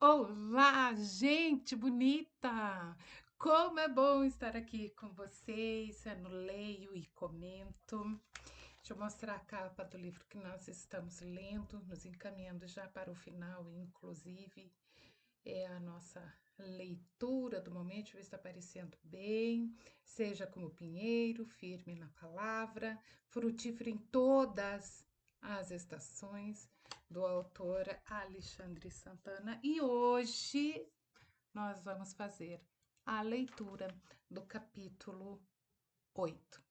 Olá, gente bonita! Como é bom estar aqui com vocês. Eu leio e comento. Deixa eu mostrar a capa do livro que nós estamos lendo, nos encaminhando já para o final, inclusive. É a nossa leitura do momento. Deixa eu ver se está aparecendo bem. Seja como pinheiro, firme na palavra, frutífero em todas as estações, do autor Alexandre Santana. E hoje nós vamos fazer a leitura do capítulo 8.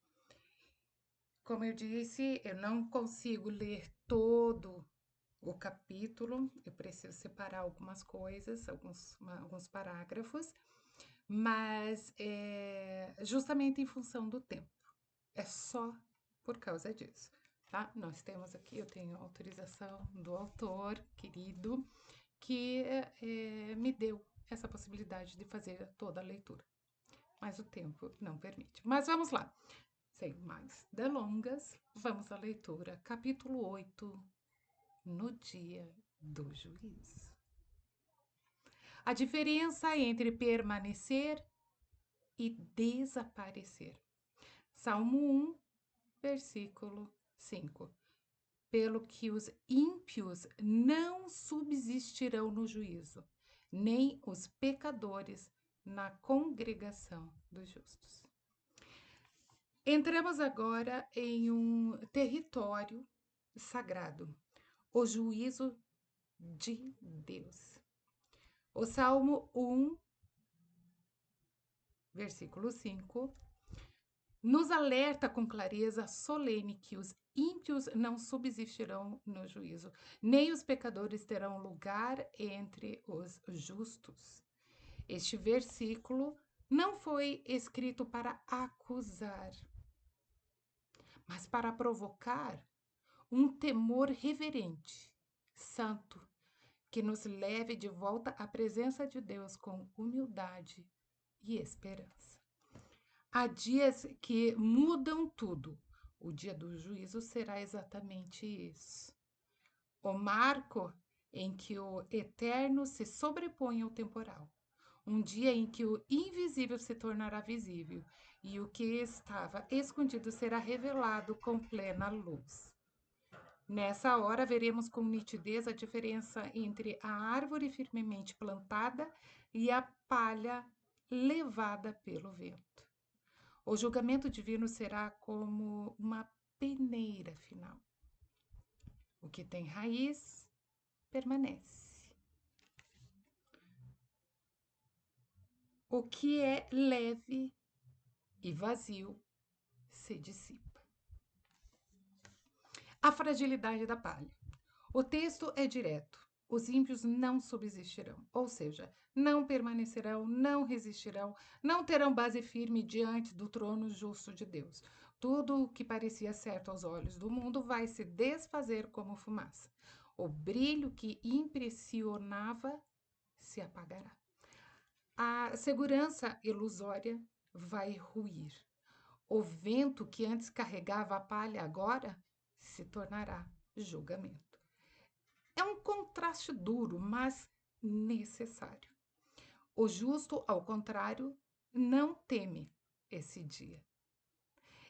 Como eu disse, eu não consigo ler todo o capítulo, eu preciso separar algumas coisas, alguns parágrafos, mas é justamente em função do tempo. É só por causa disso, tá? Nós temos aqui, eu tenho autorização do autor querido, que me deu essa possibilidade de fazer toda a leitura, mas o tempo não permite. Mas vamos lá, sem mais delongas, vamos à leitura, capítulo 8, no dia do juízo. A diferença entre permanecer e desaparecer. Salmo 1, versículo 5. Pelo que os ímpios não subsistirão no juízo, nem os pecadores na congregação dos justos. Entramos agora em um território sagrado, o juízo de Deus. O Salmo 1, versículo 5, nos alerta com clareza solene que os ímpios não subsistirão no juízo, nem os pecadores terão lugar entre os justos. Este versículo não foi escrito para acusar, mas para provocar um temor reverente, santo, que nos leve de volta à presença de Deus com humildade e esperança. Há dias que mudam tudo. O dia do juízo será exatamente isso. O marco em que o eterno se sobrepõe ao temporal. Um dia em que o invisível se tornará visível e o que estava escondido será revelado com plena luz. Nessa hora, veremos com nitidez a diferença entre a árvore firmemente plantada e a palha levada pelo vento. O julgamento divino será como uma peneira final. O que tem raiz permanece. O que é leve e vazio se dissipa. A fragilidade da palha. O texto é direto. Os ímpios não subsistirão, ou seja, não permanecerão, não resistirão, não terão base firme diante do trono justo de Deus. Tudo o que parecia certo aos olhos do mundo vai se desfazer como fumaça. O brilho que impressionava se apagará. A segurança ilusória vai ruir. O vento que antes carregava a palha agora se tornará julgamento. É um contraste duro, mas necessário. O justo, ao contrário, não teme esse dia.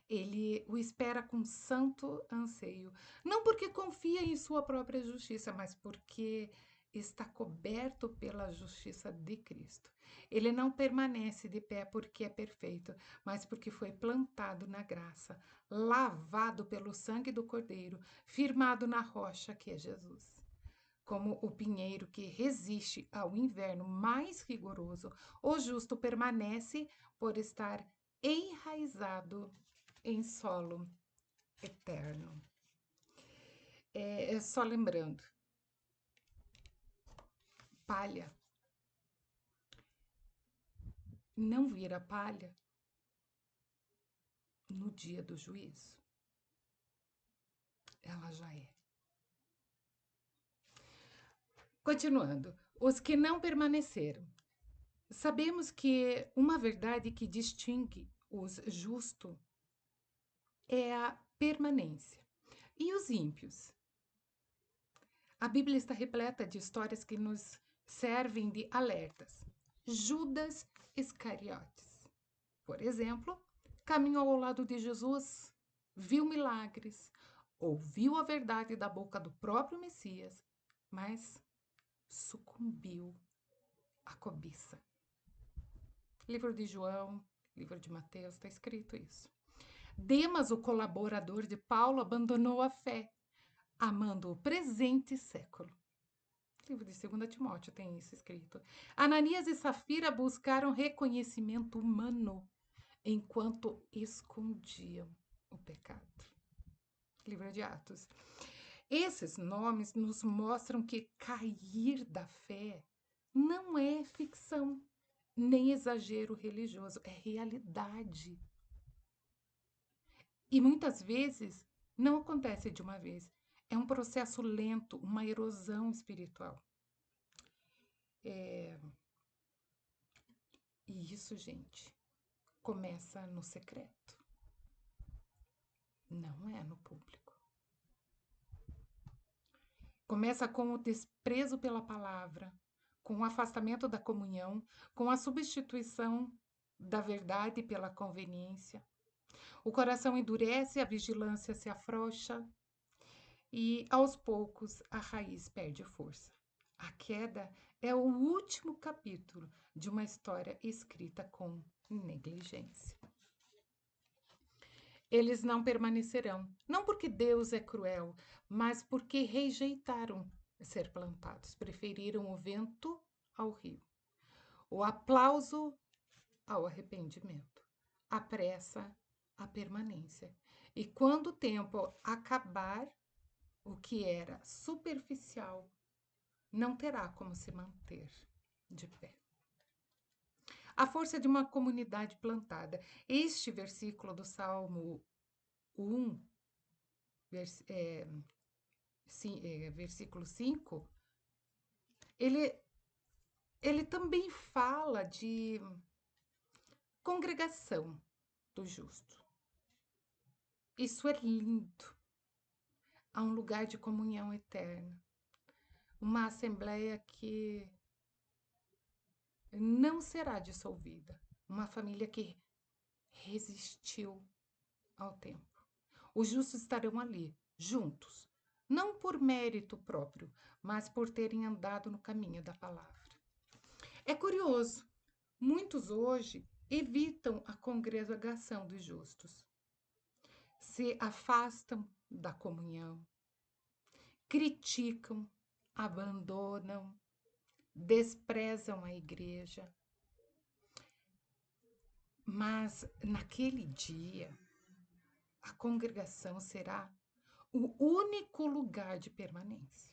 Ele o espera com santo anseio, não porque confia em sua própria justiça, mas porque está coberto pela justiça de Cristo. Ele não permanece de pé porque é perfeito, mas porque foi plantado na graça, lavado pelo sangue do Cordeiro, firmado na rocha que é Jesus. Como o pinheiro que resiste ao inverno mais rigoroso, o justo permanece por estar enraizado em solo eterno. Só lembrando, palha não vira palha no dia do juízo. Ela já é. Continuando, os que não permaneceram. Sabemos que uma verdade que distingue os justos é a permanência. E os ímpios? A Bíblia está repleta de histórias que nos servem de alertas. Judas Iscariotes, por exemplo, caminhou ao lado de Jesus, viu milagres, ouviu a verdade da boca do próprio Messias, mas sucumbiu à cobiça. Livro de João, livro de Mateus, está escrito isso. Demas, o colaborador de Paulo, abandonou a fé, amando o presente século. Livro de 2 Timóteo tem isso escrito. Ananias e Safira buscaram reconhecimento humano enquanto escondiam o pecado. Livro de Atos. Esses nomes nos mostram que cair da fé não é ficção, nem exagero religioso, é realidade. E muitas vezes não acontece de uma vez. É um processo lento, uma erosão espiritual. E isso, gente, começa no secreto. Não é no público. Começa com o desprezo pela palavra, com o afastamento da comunhão, com a substituição da verdade pela conveniência. O coração endurece, a vigilância se afrouxa e, aos poucos, a raiz perde força. A queda é o último capítulo de uma história escrita com negligência. Eles não permanecerão, não porque Deus é cruel, mas porque rejeitaram ser plantados, preferiram o vento ao rio, o aplauso ao arrependimento, a pressa à permanência. E quando o tempo acabar, o que era superficial não terá como se manter de pé. A força de uma comunidade plantada. Este versículo do Salmo 1, versículo 5, ele também fala de congregação do justo. Isso é lindo. Há um lugar de comunhão eterna. Uma assembleia que não será dissolvida. Uma família que resistiu ao tempo. Os justos estarão ali, juntos, não por mérito próprio, mas por terem andado no caminho da palavra. É curioso, muitos hoje evitam a congregação dos justos, se afastam da comunhão, criticam, abandonam, desprezam a igreja. Mas naquele dia, a congregação será o único lugar de permanência.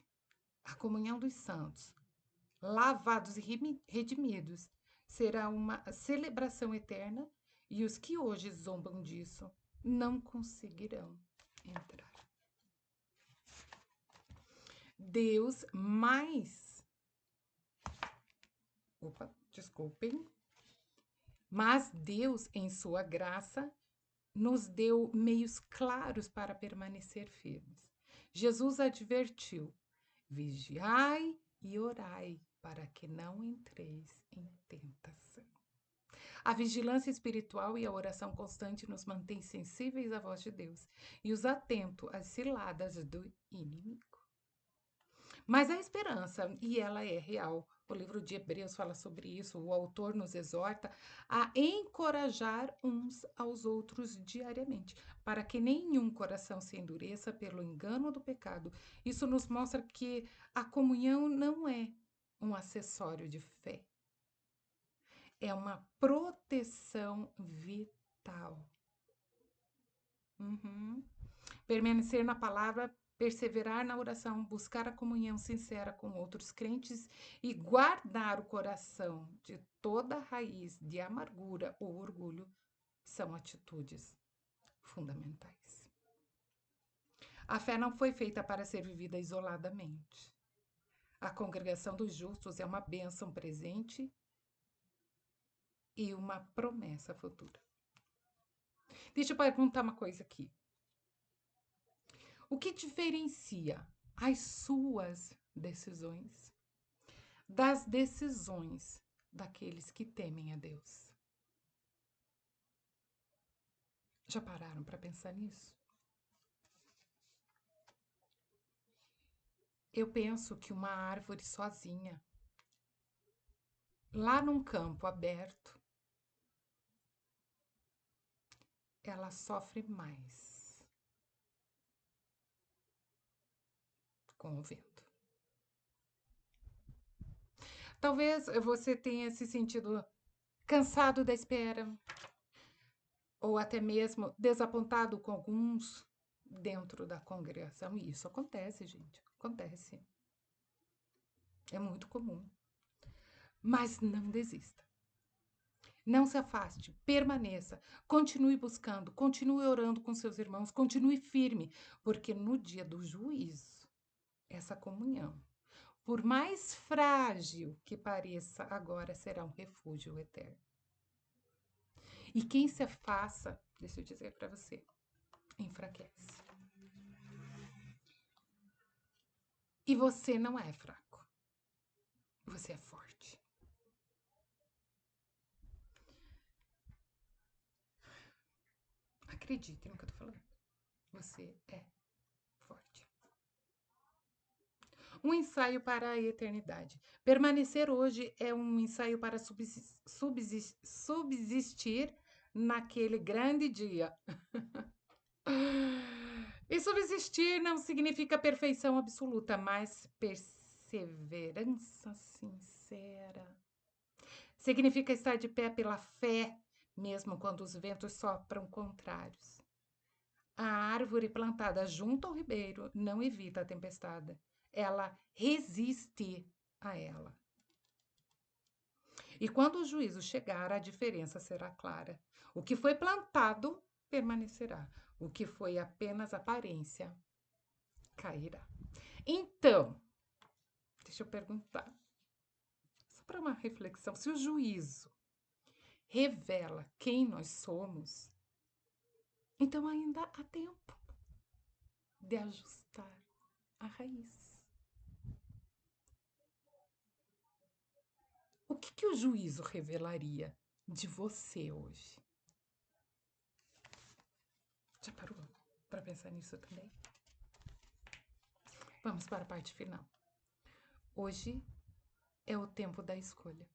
A comunhão dos santos, lavados e redimidos, será uma celebração eterna e os que hoje zombam disso não conseguirão entrar. Deus mais... Mas Deus, em sua graça, nos deu meios claros para permanecer firmes. Jesus advertiu: vigiai e orai, para que não entreis em tentação. A vigilância espiritual e a oração constante nos mantém sensíveis à voz de Deus e os atento às ciladas do inimigo. Mas a esperança, e ela é real, o livro de Hebreus fala sobre isso, o autor nos exorta a encorajar uns aos outros diariamente, para que nenhum coração se endureça pelo engano do pecado. Isso nos mostra que a comunhão não é um acessório de fé, é uma proteção vital. Permanecer na palavra, perseverar na oração, buscar a comunhão sincera com outros crentes e guardar o coração de toda raiz de amargura ou orgulho são atitudes fundamentais. A fé não foi feita para ser vivida isoladamente. A congregação dos justos é uma bênção presente e uma promessa futura. Deixa eu perguntar uma coisa aqui. O que diferencia as suas decisões das decisões daqueles que temem a Deus. Já pararam para pensar nisso? Eu penso que uma árvore sozinha, lá num campo aberto, ela sofre mais com o vento. Talvez você tenha se sentido cansado da espera, ou até mesmo desapontado com alguns dentro da congregação. E isso acontece, gente. Acontece. É muito comum. Mas não desista. Não se afaste, permaneça, continue buscando, continue orando com seus irmãos, continue firme, porque no dia do juízo, essa comunhão, por mais frágil que pareça, agora será um refúgio eterno. E quem se afasta, deixa eu dizer para você, enfraquece. E você não é fraco, você é forte. Acredite no que eu tô falando. Você é forte. Um ensaio para a eternidade. Permanecer hoje é um ensaio para subsistir naquele grande dia. E subsistir não significa perfeição absoluta, mas perseverança sincera. Significa estar de pé pela fé, mesmo quando os ventos sopram contrários. A árvore plantada junto ao ribeiro não evita a tempestade, ela resiste a ela. E quando o juízo chegar, a diferença será clara. O que foi plantado permanecerá, o que foi apenas aparência cairá. Então, deixa eu perguntar, só para uma reflexão: se o juízo revela quem nós somos, então ainda há tempo de ajustar a raiz. O que o juízo revelaria de você hoje? Já parou para pensar nisso também? Vamos para a parte final. Hoje é o tempo da escolha.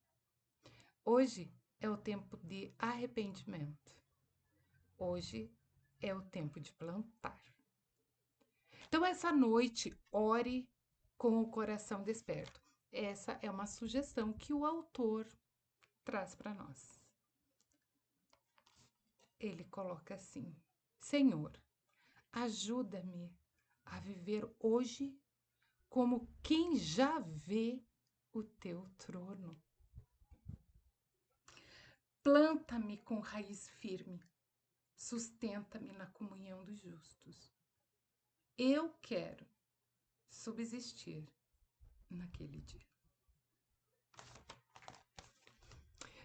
Hoje é o tempo de arrependimento. Hoje é o tempo de plantar. Então, essa noite, ore com o coração desperto. Essa é uma sugestão que o autor traz para nós. Ele coloca assim: Senhor, ajuda-me a viver hoje como quem já vê o teu trono. Planta-me com raiz firme, sustenta-me na comunhão dos justos. Eu quero subsistir naquele dia.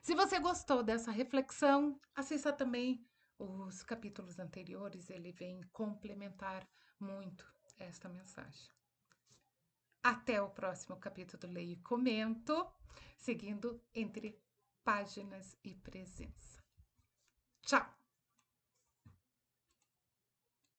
Se você gostou dessa reflexão, assista também os capítulos anteriores, ele vem complementar muito esta mensagem. Até o próximo capítulo, leio e comento, seguindo entre páginas e presença. Tchau!